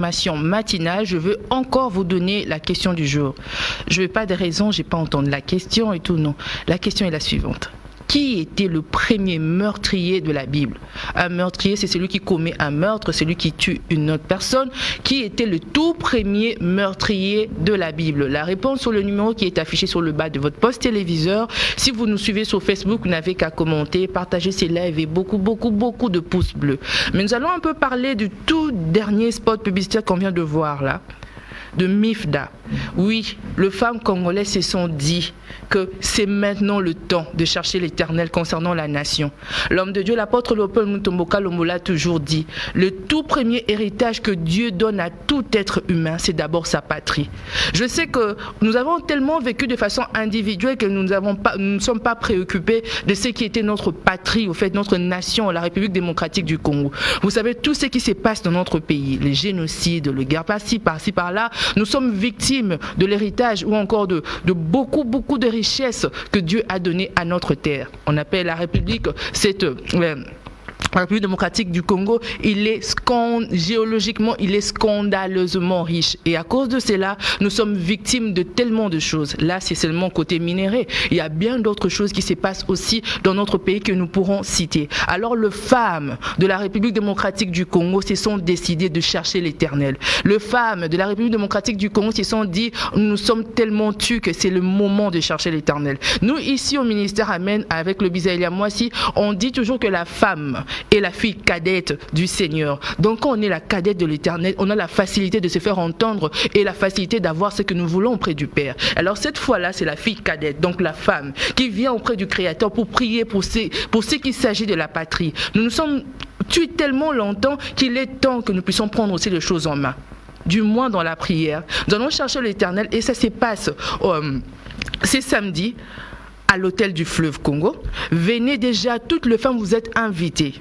matinale, je veux encore vous donner la question du jour. Je n'ai pas de raison, je n'ai pas entendu la question et tout, non. La question est la suivante. Qui était le premier meurtrier de la Bible? Un meurtrier, c'est celui qui commet un meurtre, celui qui tue une autre personne. Qui était le tout premier meurtrier de la Bible? La réponse sur le numéro qui est affiché sur le bas de votre poste téléviseur. Si vous nous suivez sur Facebook, vous n'avez qu'à commenter, partager ces lives et beaucoup de pouces bleus. Mais nous allons un peu parler du tout dernier spot publicitaire qu'on vient de voir là, de Mifda. Oui, les femmes congolaises se sont dit que c'est maintenant le temps de chercher l'Éternel concernant la nation. L'homme de Dieu, l'apôtre Léopold Mutomboka Lomo l'a toujours dit, le tout premier héritage que Dieu donne à tout être humain, c'est d'abord sa patrie. Je sais que nous avons tellement vécu de façon individuelle que nous ne sommes pas préoccupés de ce qui était notre patrie, au fait, notre nation, la République démocratique du Congo. Vous savez, tout ce qui se passe dans notre pays, les génocides, les guerres par-ci, par-là, nous sommes victimes de l'héritage ou encore de beaucoup de richesses que Dieu a données à notre terre. On appelle la République la République démocratique du Congo, géologiquement, il est scandaleusement riche. Et à cause de cela, nous sommes victimes de tellement de choses. Là, c'est seulement côté minéré. Il y a bien d'autres choses qui se passent aussi dans notre pays que nous pourrons citer. Alors, les femmes de la République démocratique du Congo se sont décidées de chercher l'Éternel. Les femmes de la République démocratique du Congo se sont dit, nous sommes tellement tués que c'est le moment de chercher l'Éternel. Nous, ici au ministère Amen, avec le Bisaïlia Moissi, on dit toujours que la femme et la fille cadette du Seigneur. Donc quand on est la cadette de l'Éternel, on a la facilité de se faire entendre et la facilité d'avoir ce que nous voulons auprès du Père. Alors cette fois-là, c'est la fille cadette, donc la femme, qui vient auprès du Créateur pour prier pour ce qu'il s'agit de la patrie. Nous nous sommes tués tellement longtemps qu'il est temps que nous puissions prendre aussi les choses en main. Du moins dans la prière. Nous allons chercher l'Éternel et ça se passe c'est samedi à l'hôtel du fleuve Congo. Venez déjà, toutes les femmes, vous êtes invitées.